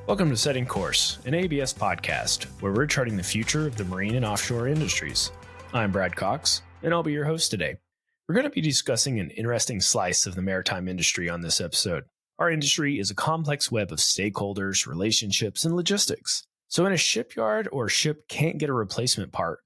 Welcome to Setting Course, an ABS podcast where we're charting the future of the marine and offshore industries. I'm Brad Cox, and I'll be your host today. We're going to be discussing an interesting slice of the maritime industry on this episode. Our industry is a complex web of stakeholders, relationships, and logistics. So when a shipyard or ship can't get a replacement part,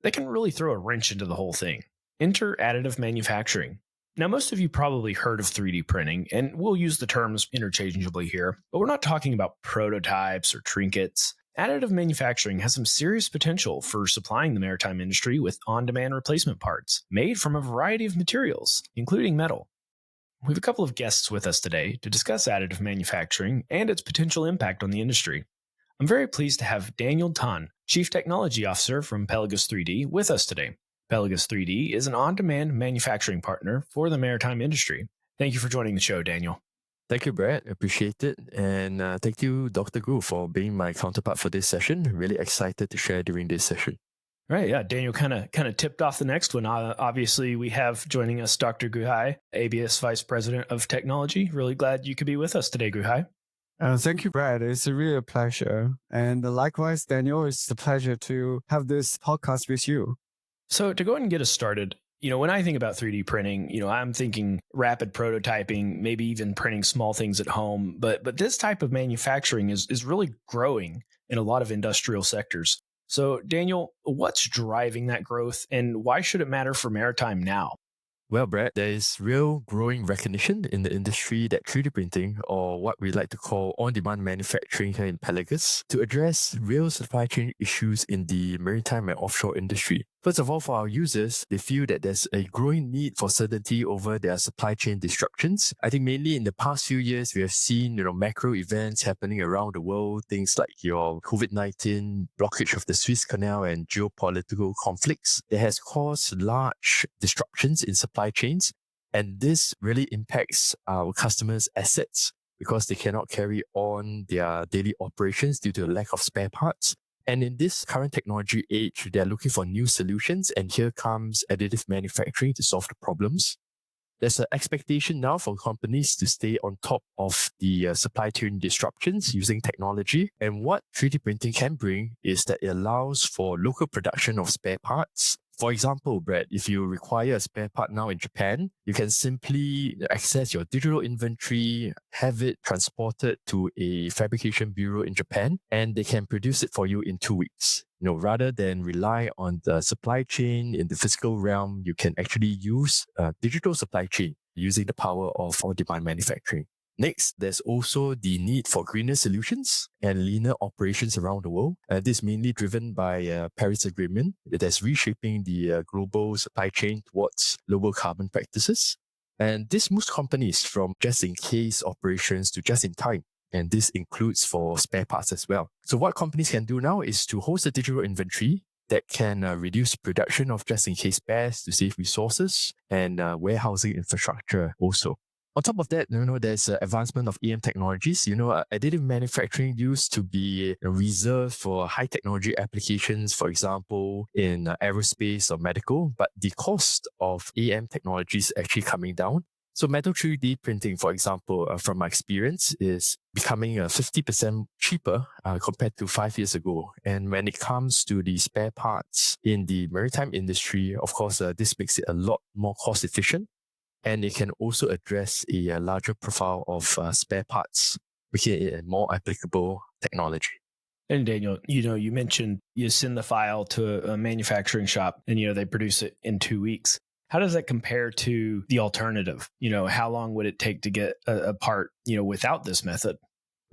they can really throw a wrench into the whole thing. Enter additive manufacturing. Now, most of you probably heard of 3D printing, and we'll use the terms interchangeably here, but we're not talking about prototypes or trinkets. Additive manufacturing has some serious potential for supplying the maritime industry with on-demand replacement parts made from a variety of materials, including metal. We have a couple of guests with us today to discuss additive manufacturing and its potential impact on the industry. I'm very pleased to have Daniel Tan, Chief Technology Officer from Pelagus 3D, with us today. Pelagus 3D is an on-demand manufacturing partner for the maritime industry. Thank you for joining the show, Daniel. Thank you, Brad. Appreciate it. And thank you, Dr. Gu, for being my counterpart for this session. Really excited to share during this session. Right, yeah. Daniel kind of tipped off the next one. Obviously, we have joining us Dr. Guhai, ABS Vice President of Technology. Really glad you could be with us today, Guhai. Thank you, Brad. It's really a pleasure. And likewise, Daniel, it's a pleasure to have this podcast with you. So to go ahead and get us started, when I think about 3D printing, I'm thinking rapid prototyping, maybe even printing small things at home. But this type of manufacturing is really growing in a lot of industrial sectors. So Daniel, what's driving that growth and why should it matter for maritime now? Well, Brad, there is real growing recognition in the industry that 3D printing, or what we like to call on-demand manufacturing here in Pelagus, to address real supply chain issues in the maritime and offshore industry. First of all, for our users, they feel that there's a growing need for certainty over their supply chain disruptions. I think mainly in the past few years, we have seen, macro events happening around the world, things like your COVID-19, blockage of the Suez Canal, and geopolitical conflicts that has caused large disruptions in supply chains. And this really impacts our customers' assets because they cannot carry on their daily operations due to a lack of spare parts. And in this current technology age, they're looking for new solutions, and here comes additive manufacturing to solve the problems. There's an expectation now for companies to stay on top of the supply chain disruptions using technology. And what 3D printing can bring is that it allows for local production of spare parts. For example, Brad, if you require a spare part now in Japan, you can simply access your digital inventory, have it transported to a fabrication bureau in Japan, and they can produce it for you in 2 weeks. Rather than rely on the supply chain in the physical realm, you can actually use a digital supply chain using the power of on-demand manufacturing. Next, there's also the need for greener solutions and leaner operations around the world. This is mainly driven by Paris Agreement that's reshaping the global supply chain towards lower carbon practices. And this moves companies from just-in-case operations to just-in-time. And this includes for spare parts as well. So what companies can do now is to host a digital inventory that can reduce production of just-in-case spares to save resources and warehousing infrastructure also. On top of that, there's advancement of EM technologies. Additive manufacturing used to be reserved for high technology applications, for example, in aerospace or medical, but the cost of AM technology is actually coming down. So metal 3D printing, for example, from my experience, is becoming 50% cheaper compared to 5 years ago. And when it comes to the spare parts in the maritime industry, of course, this makes it a lot more cost efficient. And it can also address a larger profile of spare parts, making it a more applicable technology. And Daniel, you mentioned you send the file to a manufacturing shop and, they produce it in 2 weeks. How does that compare to the alternative? How long would it take to get a part, without this method?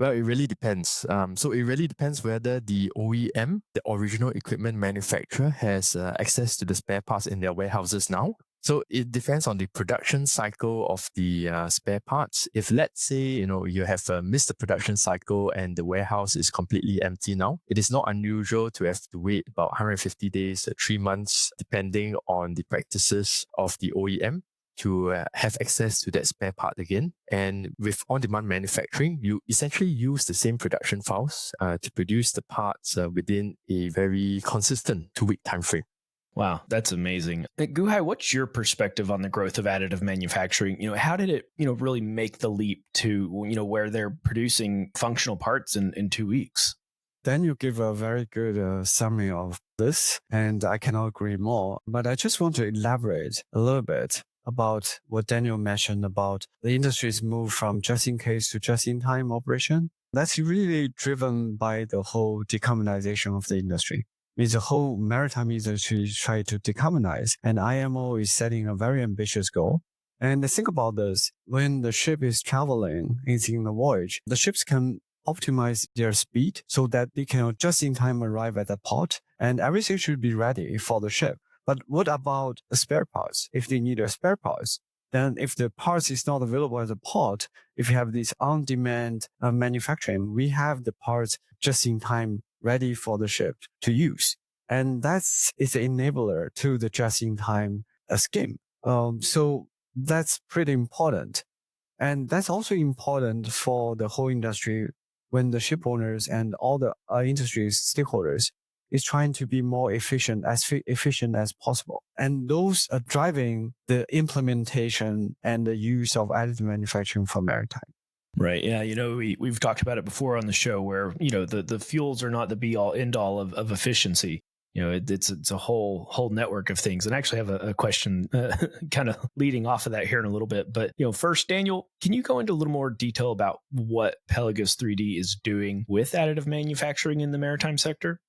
Well, it really depends. So it really depends whether the OEM, the original equipment manufacturer, has access to the spare parts in their warehouses now. So it depends on the production cycle of the spare parts. If let's say, you have missed the production cycle and the warehouse is completely empty now, it is not unusual to have to wait about 150 days, 3 months, depending on the practices of the OEM to have access to that spare part again. And with on-demand manufacturing, you essentially use the same production files to produce the parts within a very consistent 2-week time frame. Wow, that's amazing. Guhai, what's your perspective on the growth of additive manufacturing? How did it, really make the leap to, where they're producing functional parts in 2 weeks? Then you give a very good summary of this, and I cannot agree more. But I just want to elaborate a little bit about what Daniel mentioned about the industry's move from just-in-case to just-in-time operation. That's really driven by the whole decarbonization of the industry. Means the whole maritime industry is trying to decarbonize, and IMO is setting a very ambitious goal. And think about this: when the ship is traveling, is in the voyage, the ships can optimize their speed so that they can just in time arrive at the port, and everything should be ready for the ship. But what about the spare parts? If they need a spare parts, then if the parts is not available at the port, if you have this on-demand manufacturing, we have the parts just in time ready for the ship to use. And that's an enabler to the just-in-time scheme. So that's pretty important. And that's also important for the whole industry when the ship owners and all the industry stakeholders is trying to be more efficient as possible. And those are driving the implementation and the use of additive manufacturing for maritime. Right. Yeah. We've talked about it before on the show where, the fuels are not the be all end all of efficiency. It's a whole network of things. And I actually have a question kind of leading off of that here in a little bit. But, first, Daniel, can you go into a little more detail about what Pelagus 3D is doing with additive manufacturing in the maritime sector?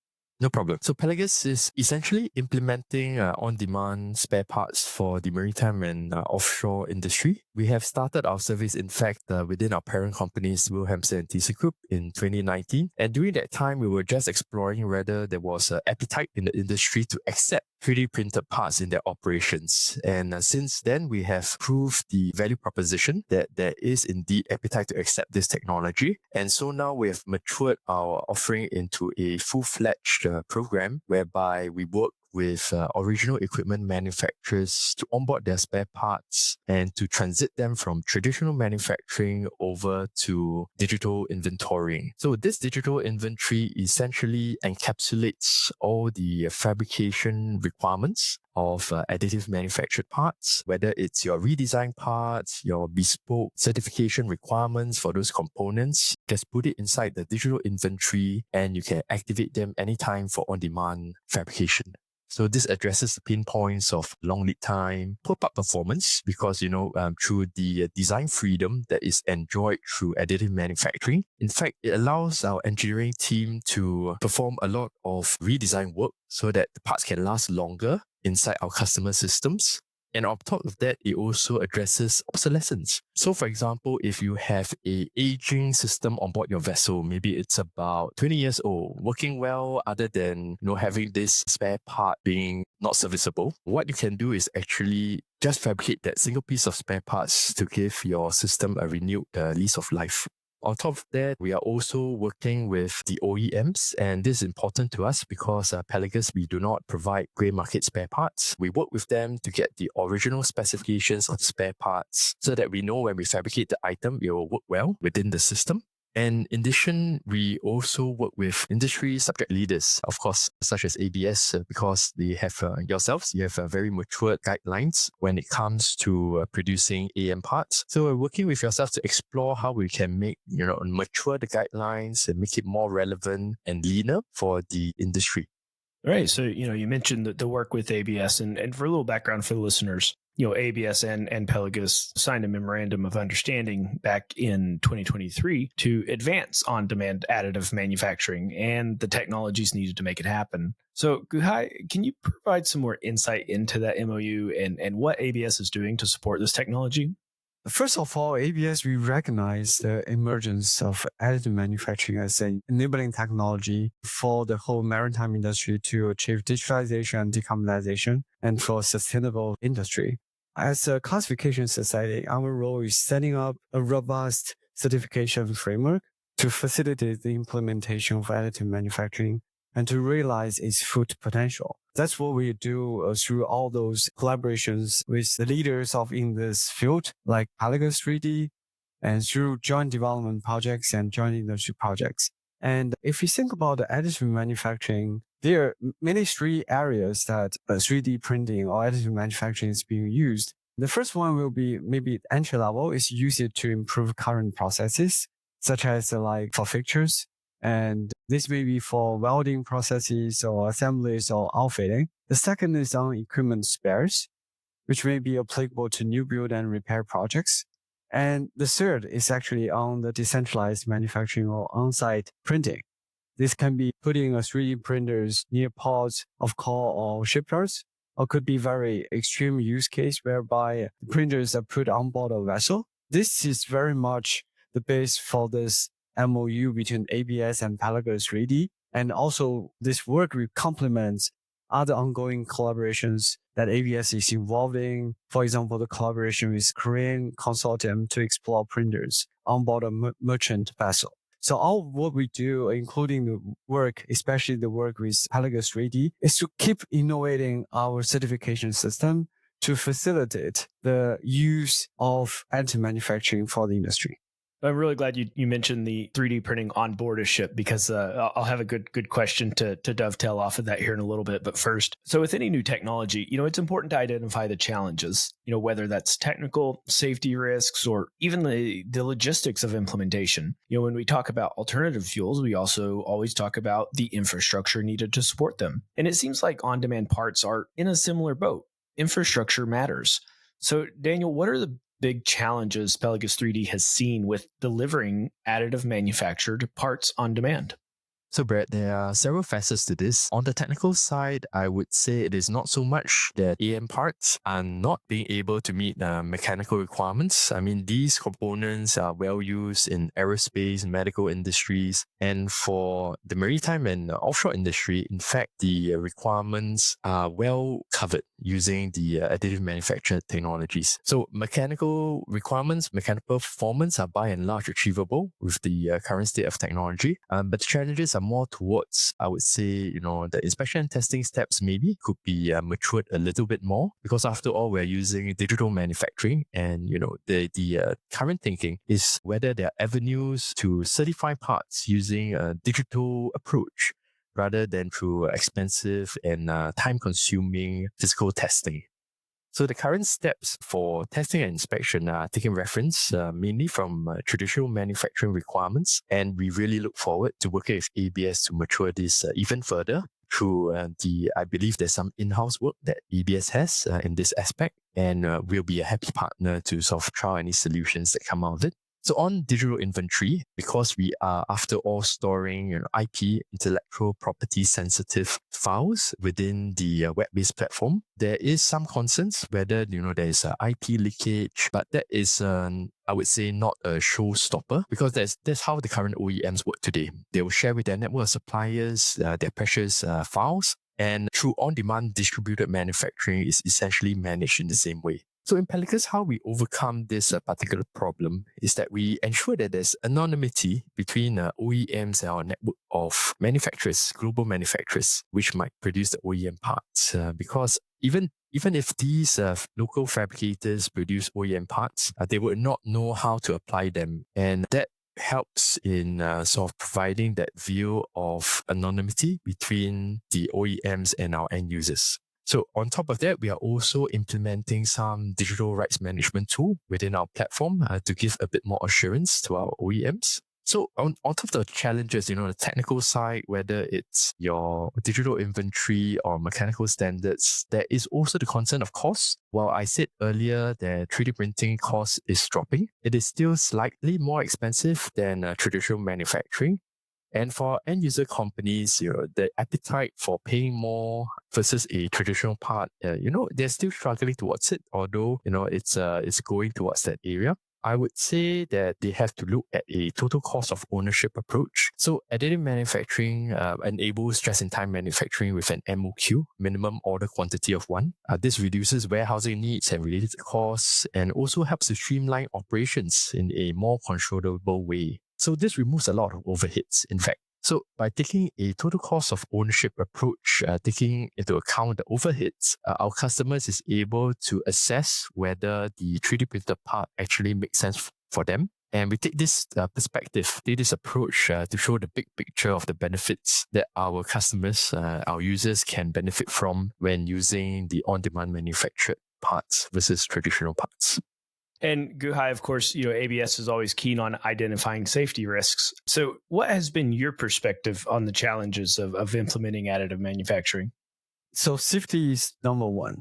No problem. So Pelagus is essentially implementing on-demand spare parts for the maritime and offshore industry. We have started our service, in fact, within our parent companies, Wilhelmsen and ThyssenKrupp, in 2019. And during that time, we were just exploring whether there was an appetite in the industry to accept 3D printed parts in their operations. And since then, we have proved the value proposition that there is indeed appetite to accept this technology. And so now we have matured our offering into a full-fledged program whereby we work with original equipment manufacturers to onboard their spare parts and to transit them from traditional manufacturing over to digital inventorying. So this digital inventory essentially encapsulates all the fabrication requirements of additive manufactured parts, whether it's your redesigned parts, your bespoke certification requirements for those components. Just put it inside the digital inventory and you can activate them anytime for on-demand fabrication. So this addresses the pain points of long lead time, poor part performance, because, through the design freedom that is enjoyed through additive manufacturing. In fact, it allows our engineering team to perform a lot of redesign work so that the parts can last longer inside our customer systems. And on top of that, it also addresses obsolescence. So for example, if you have an aging system on board your vessel, maybe it's about 20 years old, working well other than having this spare part being not serviceable, what you can do is actually just fabricate that single piece of spare parts to give your system a renewed lease of life. On top of that, we are also working with the OEMs, and this is important to us because Pelagus, we do not provide grey market spare parts. We work with them to get the original specifications of the spare parts so that we know when we fabricate the item, it will work well within the system. And in addition, we also work with industry subject leaders, of course, such as ABS, because they have you have very matured guidelines when it comes to producing AM parts. So we're working with yourself to explore how we can make, mature the guidelines and make it more relevant and leaner for the industry. All right. So, you mentioned the work with ABS, and for a little background for the listeners, ABS and Pelagus signed a memorandum of understanding back in 2023 to advance on-demand additive manufacturing and the technologies needed to make it happen. So, Guhai, can you provide some more insight into that MOU and what ABS is doing to support this technology? First of all, ABS, we recognize the emergence of additive manufacturing as an enabling technology for the whole maritime industry to achieve digitalization and decarbonization and for a sustainable industry. As a classification society, our role is setting up a robust certification framework to facilitate the implementation of additive manufacturing and to realize its full potential. That's what we do through all those collaborations with the leaders in this field, like Pelagus 3D, and through joint development projects and joint industry projects. And if you think about the additive manufacturing, there are mainly three areas that 3D printing or additive manufacturing is being used. The first one will be maybe entry level, is use it to improve current processes, such as like for fixtures. And this may be for welding processes or assemblies or outfitting. The second is on equipment spares, which may be applicable to new build and repair projects. And the third is actually on the decentralized manufacturing or on-site printing. This can be putting a 3D printers near ports of call or shipyards, or could be very extreme use case whereby the printers are put on board a vessel. This is very much the base for this MOU between ABS and Pelagus 3D. And also this work complements other ongoing collaborations that ABS is involved in. For example, the collaboration with Korean consortium to explore printers on board a merchant vessel. So all what we do, including the work, especially the work with Pelagus 3D, is to keep innovating our certification system to facilitate the use of additive manufacturing for the industry. I'm really glad you mentioned the 3D printing on board a ship, because I'll have a good question to dovetail off of that here in a little bit. But first, so with any new technology, it's important to identify the challenges, whether that's technical, safety risks, or even the logistics of implementation. When we talk about alternative fuels, we also always talk about the infrastructure needed to support them. And it seems like on-demand parts are in a similar boat. Infrastructure matters. So Daniel, what are the big challenges Pelagus 3D has seen with delivering additive manufactured parts on demand? So Brad, there are several facets to this. On the technical side, I would say it is not so much that AM parts are not being able to meet mechanical requirements. I mean, these components are well used in aerospace, medical industries, and for the maritime and offshore industry, in fact, the requirements are well covered using the additive manufactured technologies. So mechanical requirements, mechanical performance are by and large achievable with the current state of technology, but the challenges are more towards, I would say, the inspection and testing steps maybe could be matured a little bit more, because after all, we're using digital manufacturing, and the current thinking is whether there are avenues to certify parts using a digital approach rather than through expensive and time-consuming physical testing. So the current steps for testing and inspection are taking reference mainly from traditional manufacturing requirements, and we really look forward to working with ABS to mature this even further through I believe there's some in-house work that ABS has in this aspect, and we'll be a happy partner to sort of trial any solutions that come out of it. So on digital inventory, because we are after all storing IP, intellectual property sensitive files within the web-based platform, there is some concerns whether there is IP leakage, but that is I would say not a showstopper, because that's how the current OEMs work today. They will share with their network of suppliers their precious files, and through on-demand distributed manufacturing is essentially managed in the same way. So in Pelagus, how we overcome this particular problem is that we ensure that there's anonymity between OEMs and our network of manufacturers, global manufacturers, which might produce the OEM parts. Because even if these local fabricators produce OEM parts, they would not know how to apply them. And that helps in sort of providing that view of anonymity between the OEMs and our end users. So on top of that, we are also implementing some digital rights management tool within our platform to give a bit more assurance to our OEMs. So on top of the challenges, the technical side, whether it's your digital inventory or mechanical standards, there is also the concern of cost. While I said earlier that 3D printing cost is dropping, it is still slightly more expensive than traditional manufacturing. And for end user companies, the appetite for paying more versus a traditional part, they're still struggling towards it, although, it's going towards that area. I would say that they have to look at a total cost of ownership approach. So additive manufacturing enables just-in-time manufacturing with an MOQ, minimum order quantity of 1. This reduces warehousing needs and related costs, and also helps to streamline operations in a more controllable way. So this removes a lot of overheads, in fact. So by taking a total cost of ownership approach, taking into account the overheads, our customers is able to assess whether the 3D printed part actually makes sense for them. And we take this perspective, take this approach to show the big picture of the benefits that our customers, our users can benefit from when using the on-demand manufactured parts versus traditional parts. And Guhai, of course, ABS is always keen on identifying safety risks. So what has been your perspective on the challenges of implementing additive manufacturing? So safety is number one.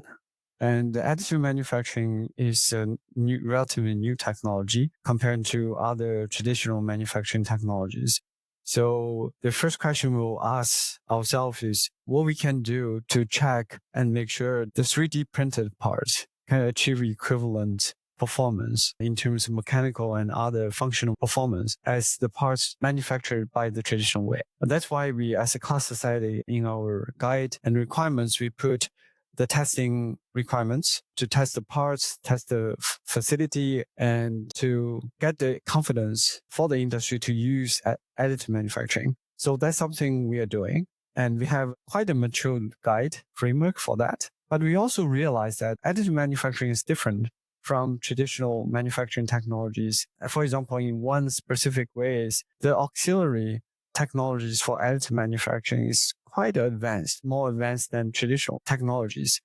And additive manufacturing is a relatively new technology compared to other traditional manufacturing technologies. So the first question we'll ask ourselves is what we can do to check and make sure the 3D printed parts can achieve equivalent performance in terms of mechanical and other functional performance as the parts manufactured by the traditional way. And that's why we, as a class society, in our guide and requirements, we put the testing requirements to test the parts, test the facility, and to get the confidence for the industry to use additive manufacturing. So that's something we are doing. And we have quite a mature guide framework for that. But we also realize that additive manufacturing is different from traditional manufacturing technologies. For example, in one specific way is the auxiliary technologies for additive manufacturing is quite advanced, more advanced than traditional technologies.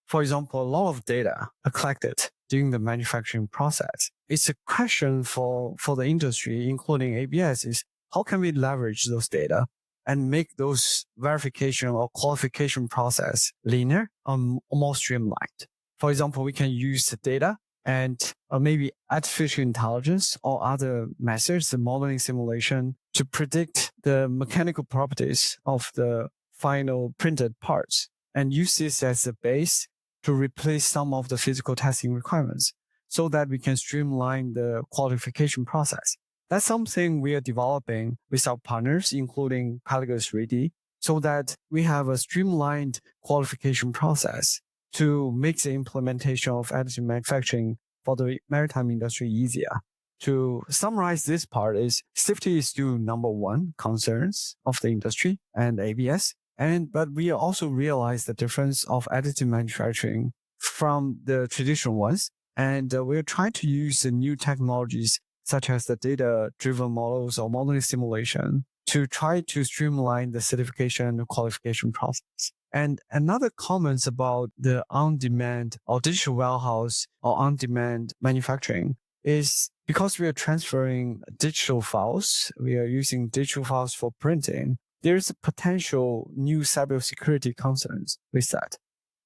For example, a lot of data are collected during the manufacturing process. It's a question for the industry, including ABS, is how can we leverage those data and make those verification or qualification process linear or more streamlined? For example, we can use the data and maybe artificial intelligence or other methods, the modeling simulation, to predict the mechanical properties of the final printed parts and use this as a base to replace some of the physical testing requirements so that we can streamline the qualification process. That's something we are developing with our partners, including Pelagus 3D, so that we have a streamlined qualification process to make the implementation of additive manufacturing for the maritime industry easier. To summarize this part is safety is still number one concerns of the industry and ABS. But we also realize the difference of additive manufacturing from the traditional ones. And we're trying to use the new technologies such as the data-driven models or modeling simulation to try to streamline the certification and qualification process. And another comment about the on-demand or digital warehouse or on-demand manufacturing is because we are transferring digital files, we are using digital files for printing, there's a potential new cybersecurity concerns with that.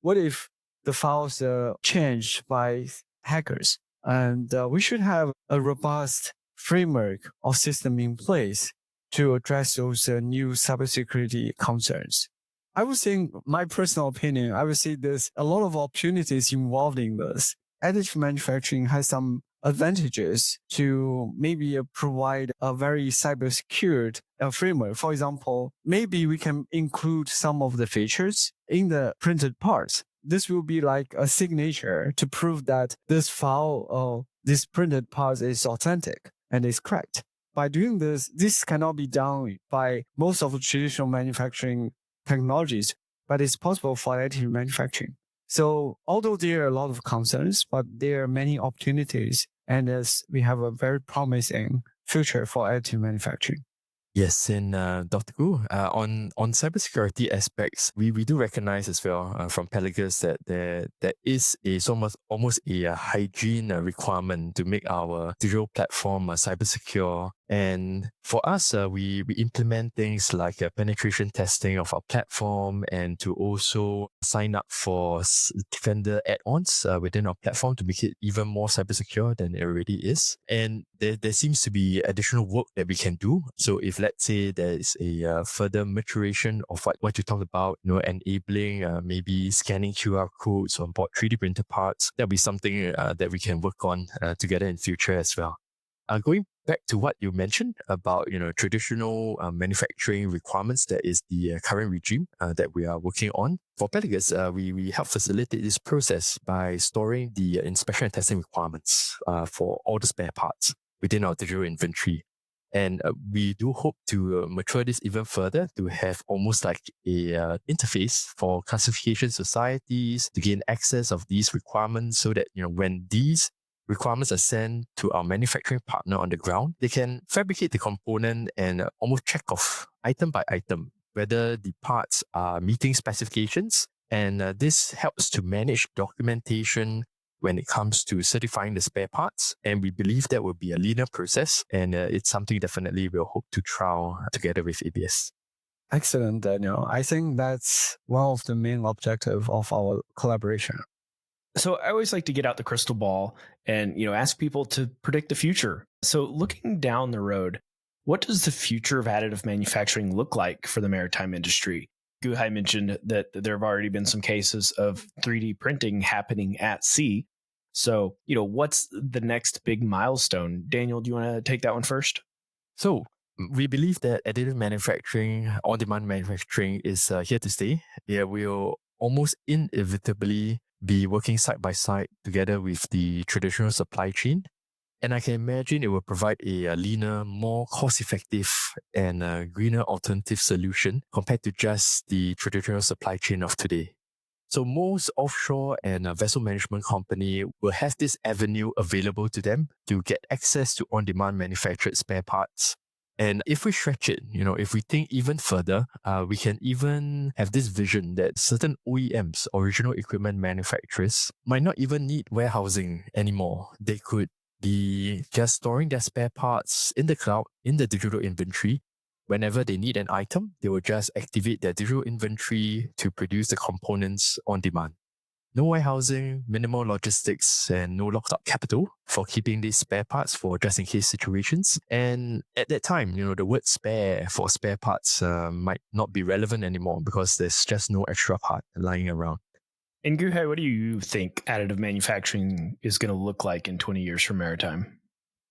What if the files are changed by hackers? And we should have a robust framework or system in place to address those new cybersecurity concerns. I would say, my personal opinion, I would say there's a lot of opportunities involved in this. Additive manufacturing has some advantages to maybe provide a very cyber-secured framework. For example, maybe we can include some of the features in the printed parts. This will be like a signature to prove that this file or this printed part is authentic and is correct. By doing this, this cannot be done by most of the traditional manufacturing technologies, but it's possible for additive manufacturing. So although there are a lot of concerns, but there are many opportunities, and as we have a very promising future for additive manufacturing. Yes, and Dr. Gu, on cybersecurity aspects, we do recognize as well from Pelagus that there is almost a hygiene requirement to make our digital platform cyber secure. And for us, we implement things like penetration testing of our platform and to also sign up for Defender add-ons within our platform to make it even more cyber secure than it already is. And there seems to be additional work that we can do. So if let's say there is a further maturation of what you talked about, enabling maybe scanning QR codes on board 3D printed parts, that'll be something that we can work on together in future as well. Going back to what you mentioned about traditional manufacturing requirements, that is the current regime that we are working on. For Pelagus, we help facilitate this process by storing the inspection and testing requirements for all the spare parts within our digital inventory. And we do hope to mature this even further to have almost like a interface for classification societies to gain access of these requirements so that when these requirements are sent to our manufacturing partner on the ground, they can fabricate the component and almost check off item by item whether the parts are meeting specifications. And this helps to manage documentation when it comes to certifying the spare parts. And we believe that will be a leaner process. And it's something definitely we'll hope to trial together with ABS. Excellent, Daniel. I think that's one of the main objectives of our collaboration. So I always like to get out the crystal ball and, ask people to predict the future. So looking down the road, what does the future of additive manufacturing look like for the maritime industry? Guhai mentioned that there have already been some cases of 3D printing happening at sea. So, what's the next big milestone? Daniel, do you want to take that one first? So we believe that additive manufacturing, on-demand manufacturing is here to stay. Yeah, we'll almost inevitably be working side by side together with the traditional supply chain. And I can imagine it will provide a leaner, more cost-effective and greener alternative solution compared to just the traditional supply chain of today. So most offshore and vessel management company will have this avenue available to them to get access to on-demand manufactured spare parts. And if we stretch it, if we think even further, we can even have this vision that certain OEMs, original equipment manufacturers, might not even need warehousing anymore. They could be just storing their spare parts in the cloud, in the digital inventory. Whenever they need an item, they will just activate their digital inventory to produce the components on demand. No warehousing, minimal logistics, and no locked up capital for keeping these spare parts for just in case situations. And at that time, the word spare for spare parts might not be relevant anymore because there's just no extra part lying around. And Guhai, what do you think additive manufacturing is going to look like in 20 years for maritime?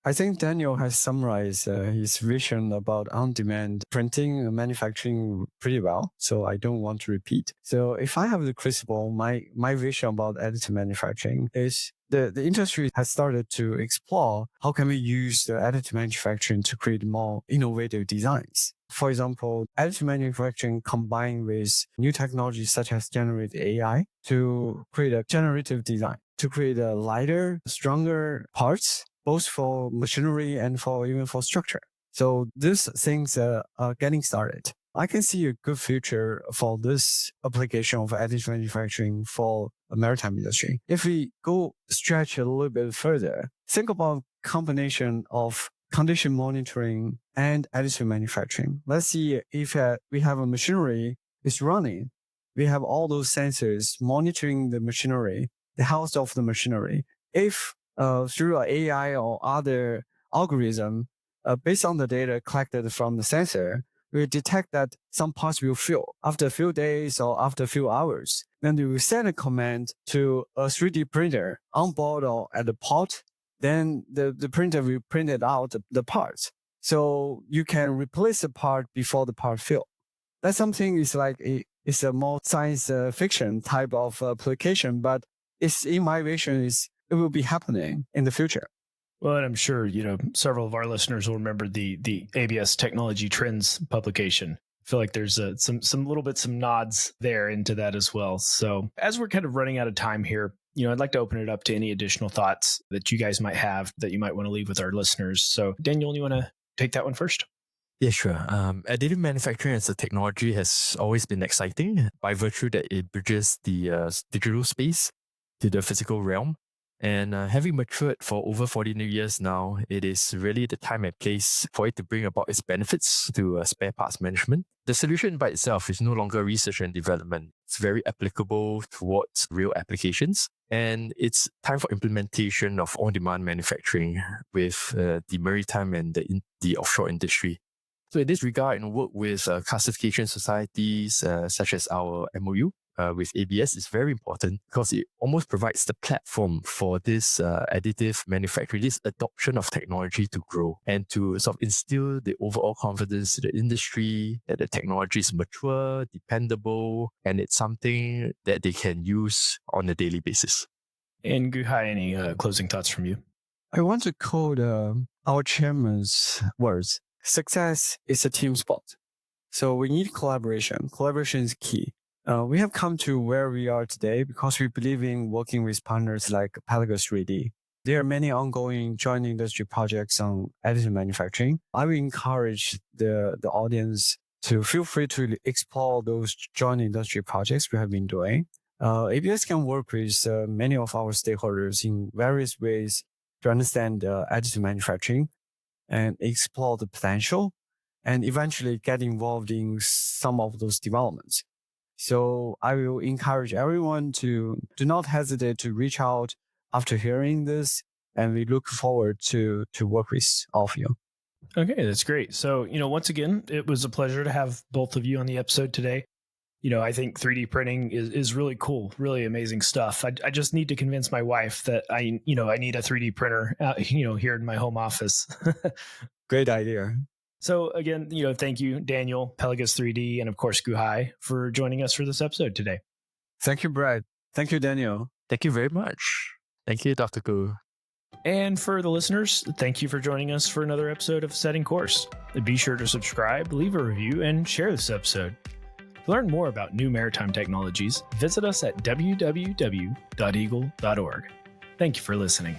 I think Daniel has summarized his vision about on-demand printing and manufacturing pretty well, so I don't want to repeat. So if I have the crystal ball, my vision about additive manufacturing is the industry has started to explore how can we use the additive manufacturing to create more innovative designs. For example, additive manufacturing combined with new technologies such as generative AI to create a generative design, to create a lighter, stronger parts, both for machinery and even for structure. So these things are getting started. I can see a good future for this application of additive manufacturing for a maritime industry. If we go stretch a little bit further, think about combination of condition monitoring and additive manufacturing. Let's see if we have a machinery is running. We have all those sensors monitoring the machinery, the health of the machinery. If through an AI or other algorithm, based on the data collected from the sensor, we detect that some parts will fail after a few days or after a few hours. Then we will send a command to a 3D printer on board or at the port. Then the printer will print it out the parts. So you can replace the part before the part fail. That's something is like it's a more science fiction type of application, but it's in my vision it will be happening in the future. Well, and I'm sure, several of our listeners will remember the ABS Technology Trends publication. I feel like there's some nods there into that as well. So as we're kind of running out of time here, I'd like to open it up to any additional thoughts that you guys might have that you might want to leave with our listeners. So Daniel, you want to take that one first? Yeah, sure. Additive manufacturing as a technology has always been exciting by virtue that it bridges the digital space to the physical realm. And having matured for over 14 years now, it is really the time and place for it to bring about its benefits to spare parts management. The solution by itself is no longer research and development. It's very applicable towards real applications. And it's time for implementation of on-demand manufacturing with the maritime and the offshore industry. So in this regard, work with classification societies such as our MOU with ABS is very important because it almost provides the platform for this additive manufacturing, this adoption of technology to grow and to sort of instill the overall confidence to the industry that the technology is mature, dependable, and it's something that they can use on a daily basis. And Guhai, any closing thoughts from you? I want to quote our chairman's words. Success is a team sport. So we need collaboration. Collaboration is key. We have come to where we are today because we believe in working with partners like Pelagus 3D. There are many ongoing joint industry projects on additive manufacturing. I will encourage the audience to feel free to explore those joint industry projects we have been doing. ABS can work with many of our stakeholders in various ways to understand additive manufacturing and explore the potential and eventually get involved in some of those developments. So I will encourage everyone to do not hesitate to reach out after hearing this, and we look forward to work with all of you. Okay, that's great. So, once again, it was a pleasure to have both of you on the episode today. I think 3D printing is really cool, really amazing stuff. I just need to convince my wife that I need a 3D printer, here in my home office. Great idea. So again, thank you, Daniel, Pelagus 3D, and of course, Guhai, for joining us for this episode today. Thank you, Brad. Thank you, Daniel. Thank you very much. Thank you, Dr. Gu. And for the listeners, thank you for joining us for another episode of Setting Course. Be sure to subscribe, leave a review, and share this episode. To learn more about new maritime technologies, visit us at www.eagle.org. Thank you for listening.